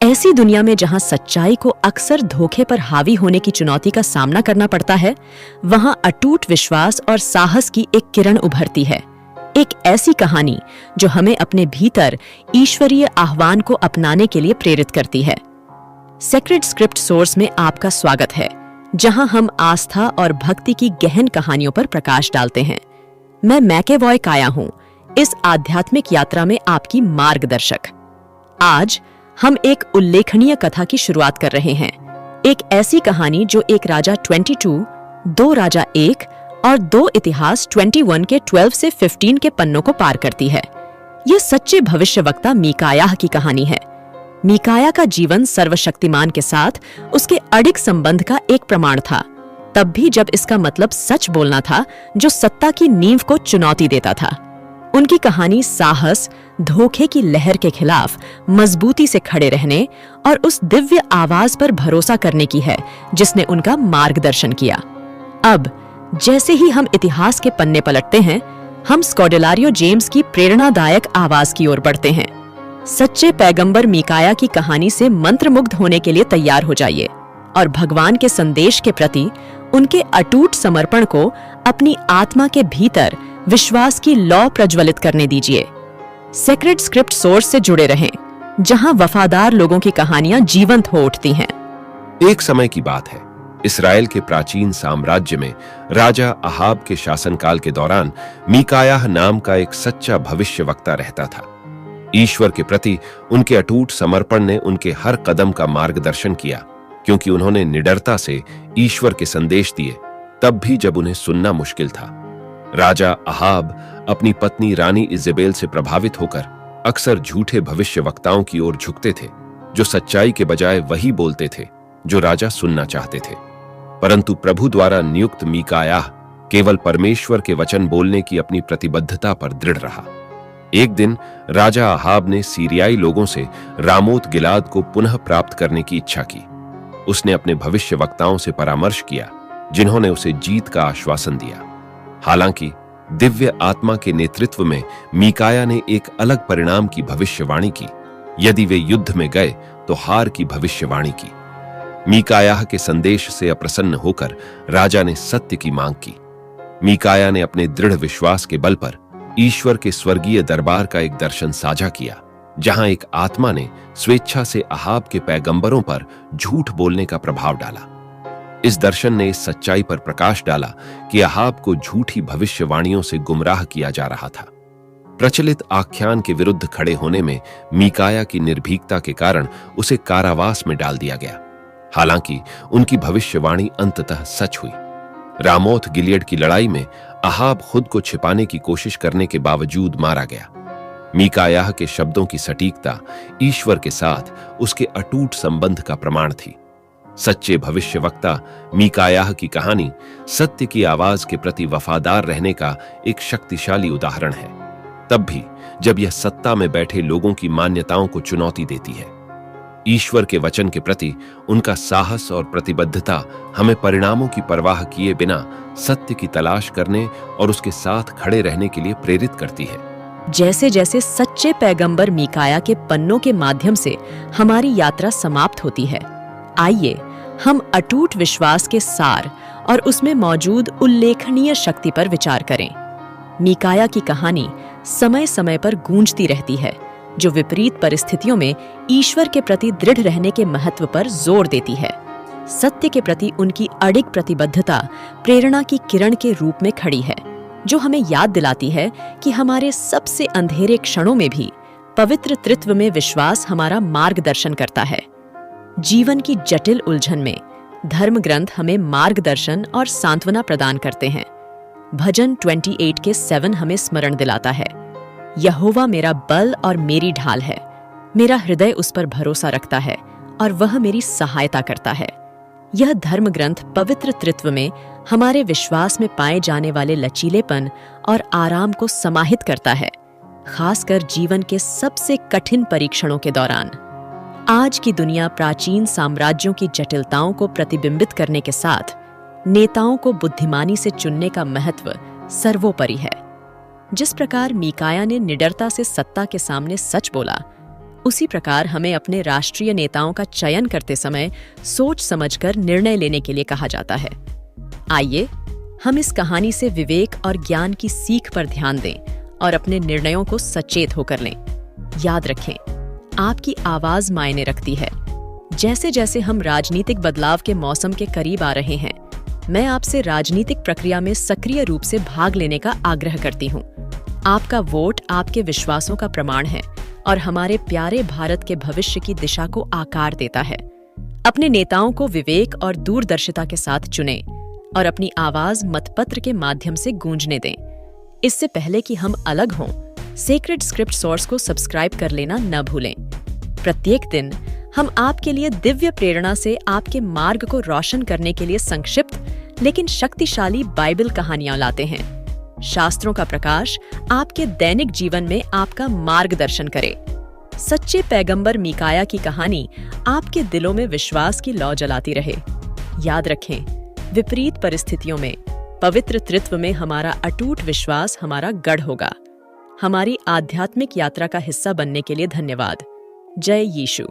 ऐसी दुनिया में जहां सच्चाई को अक्सर धोखे पर हावी होने की चुनौती का सामना करना पड़ता है, वहां अटूट विश्वास और साहस की एक किरण उभरती है। एक ऐसी कहानी जो हमें अपने भीतर ईश्वरीय आह्वान को अपनाने के लिए प्रेरित करती है। सेक्रेड स्क्रिप्ट सोर्स में आपका स्वागत है, जहां हम आस्था और भक्ति की गहन कहानियों पर प्रकाश डालते हैं। मैं मैकेवॉय काया हूं, इस आध्यात्मिक यात्रा में आपकी मार्गदर्शक। आज हम एक उल्लेखनीय कथा की शुरुआत कर रहे हैं। एक ऐसी कहानी जो एक राजा 22, दो राजा 1 और दो इतिहास 21 के 12 से 15 के पन्नों को पार करती है। यह सच्चे भविष्यवक्ता मीकायाह की कहानी है। मीकाया का जीवन सर्वशक्तिमान के साथ उसके अडिग संबंध का एक प्रमाण था, तब भी जब इसका मतलब सच बोलना था जो सत्ता की नींव को चुनौती देता था। उनकी कहानी साहस, धोखे की लहर के खिलाफ मजबूती से खड़े रहने और उस दिव्य आवाज पर भरोसा करने की है जिसने उनका मार्गदर्शन किया। अब जैसे ही हम इतिहास के पन्ने पलटते हैं, हम स्कॉडेलारियो जेम्स की प्रेरणादायक आवाज की ओर बढ़ते हैं। सच्चे पैगंबर मीकाया की कहानी से मंत्रमुग्ध होने के लिए तैयार हो जाइए और भगवान के संदेश के प्रति उनके अटूट समर्पण को अपनी आत्मा के भीतर विश्वास की लौ प्रज्वलित करने दीजिए। सेक्रेड स्क्रिप्ट सोर्स से जुड़े रहें, जहां वफादार लोगों की कहानियां जीवंत हो उठती हैं। एक समय की बात है, इस्राएल के प्राचीन साम्राज्य में राजा अहाब के शासनकाल के दौरान मीकायाह नाम का एक सच्चा भविष्यवक्ता रहता था। ईश्वर के प्रति उनके अटूट समर्पण ने उनके हर कदम का मार्गदर्शन किया, क्योंकि उन्होंने निडरता से ईश्वर के संदेश दिए, तब भी जब उन्हें सुनना मुश्किल था। राजा अहाब अपनी पत्नी रानी इजेबेल से प्रभावित होकर अक्सर झूठे भविष्यवक्ताओं की ओर झुकते थे, जो सच्चाई के बजाय वही बोलते थे जो राजा सुनना चाहते थे। परंतु प्रभु द्वारा नियुक्त मीकायाह केवल परमेश्वर के वचन बोलने की अपनी प्रतिबद्धता पर दृढ़ रहा। एक दिन राजा अहाब ने सीरियाई लोगों से रामोत गिलाद को पुनः प्राप्त करने की इच्छा की। उसने अपने भविष्यवक्ताओं से परामर्श किया, जिन्होंने उसे जीत का आश्वासन दिया। हालांकि दिव्य आत्मा के नेतृत्व में मीकाया ने एक अलग परिणाम की भविष्यवाणी की। यदि वे युद्ध में गए तो हार की भविष्यवाणी की। मीकायाह के संदेश से अप्रसन्न होकर राजा ने सत्य की मांग की। मीकाया ने अपने दृढ़ विश्वास के बल पर ईश्वर के स्वर्गीय दरबार का एक दर्शन साझा किया, जहां एक आत्मा ने स्वेच्छा से अहाब के पैगंबरों पर झूठ बोलने का प्रभाव डाला। इस दर्शन ने इस सच्चाई पर प्रकाश डाला कि अहाब को झूठी भविष्यवाणियों से गुमराह किया जा रहा था। प्रचलित आख्यान के विरुद्ध खड़े होने में मीकाया की निर्भीकता के कारण उसे कारावास में डाल दिया गया। हालांकि उनकी भविष्यवाणी अंततः सच हुई। रामोत गिलियड की लड़ाई में अहाब खुद को छिपाने की कोशिश करने के बावजूद मारा गया। मीकायाह के शब्दों की सटीकता ईश्वर के साथ उसके अटूट संबंध का प्रमाण थी। सच्चे भविष्यवक्ता मीकायाह की कहानी सत्य की आवाज के प्रति वफादार रहने का एक शक्तिशाली उदाहरण है, तब भी जब यह सत्ता में बैठे लोगों की मान्यताओं को चुनौती देती है। ईश्वर के वचन के प्रति उनका साहस और प्रतिबद्धता हमें परिणामों की परवाह किए बिना सत्य की तलाश करने और उसके साथ खड़े रहने के लिए प्रेरित करती है। जैसे जैसे सच्चे पैगंबर मीकाया के पन्नों के माध्यम से हमारी यात्रा समाप्त होती है, आइए हम अटूट विश्वास के सार और उसमें मौजूद उल्लेखनीय शक्ति पर विचार करें। मीकाया की कहानी समय समय पर गूंजती रहती है, जो विपरीत परिस्थितियों में ईश्वर के प्रति दृढ़ रहने के महत्व पर जोर देती है। सत्य के प्रति उनकी अडिग प्रतिबद्धता प्रेरणा की किरण के रूप में खड़ी है, जो हमें याद दिलाती है कि हमारे सबसे अंधेरे क्षणों में भी पवित्र त्रित्व में विश्वास हमारा मार्गदर्शन करता है। जीवन की जटिल उलझन में धर्म ग्रंथ हमें मार्गदर्शन और सांत्वना प्रदान करते हैं। भजन 28 के 7 हमें स्मरण दिलाता है, यहोवा मेरा बल और मेरी ढाल है, मेरा हृदय उस पर भरोसा रखता है और वह मेरी सहायता करता है। यह धर्म ग्रंथ पवित्र त्रित्व में हमारे विश्वास में पाए जाने वाले लचीलेपन और आराम को समाहित करता है, खासकर जीवन के सबसे कठिन परीक्षणों के दौरान। आज की दुनिया प्राचीन साम्राज्यों की जटिलताओं को प्रतिबिंबित करने के साथ नेताओं को बुद्धिमानी से चुनने का महत्व सर्वोपरि है। जिस प्रकार मीकाया ने निडरता से सत्ता के सामने सच बोला, उसी प्रकार हमें अपने राष्ट्रीय नेताओं का चयन करते समय सोच समझकर निर्णय लेने के लिए कहा जाता है। आइए हम इस कहानी से विवेक और ज्ञान की सीख पर ध्यान दें और अपने निर्णयों को सचेत होकर लें। याद रखें, आपकी आवाज मायने रखती है। जैसे जैसे हम राजनीतिक बदलाव के मौसम के करीब आ रहे हैं, मैं आपसे राजनीतिक प्रक्रिया में सक्रिय रूप से भाग लेने का आग्रह करती हूँ। आपका वोट आपके विश्वासों का प्रमाण है और हमारे प्यारे भारत के भविष्य की दिशा को आकार देता है। अपने नेताओं को विवेक और दूरदर्शिता के साथ चुनें और अपनी आवाज मतपत्र के माध्यम से गूंजने दें। इससे पहले कि हम अलग हों, सेक्रेड स्क्रिप्ट सोर्स को सब्सक्राइब कर लेना न भूलें। प्रत्येक दिन हम आपके लिए दिव्य प्रेरणा से आपके मार्ग को रोशन करने के लिए संक्षिप्त लेकिन शक्तिशाली बाइबल कहानियां लाते हैं। शास्त्रों का प्रकाश आपके दैनिक जीवन में आपका मार्गदर्शन करे। सच्चे पैगंबर मीकाया की कहानी आपके दिलों में विश्वास की लौ जलाती रहे। याद रखें, विपरीत परिस्थितियों में पवित्र त्रित्व में हमारा अटूट विश्वास हमारा गढ़ होगा। हमारी आध्यात्मिक यात्रा का हिस्सा बनने के लिए धन्यवाद। जय यीशु।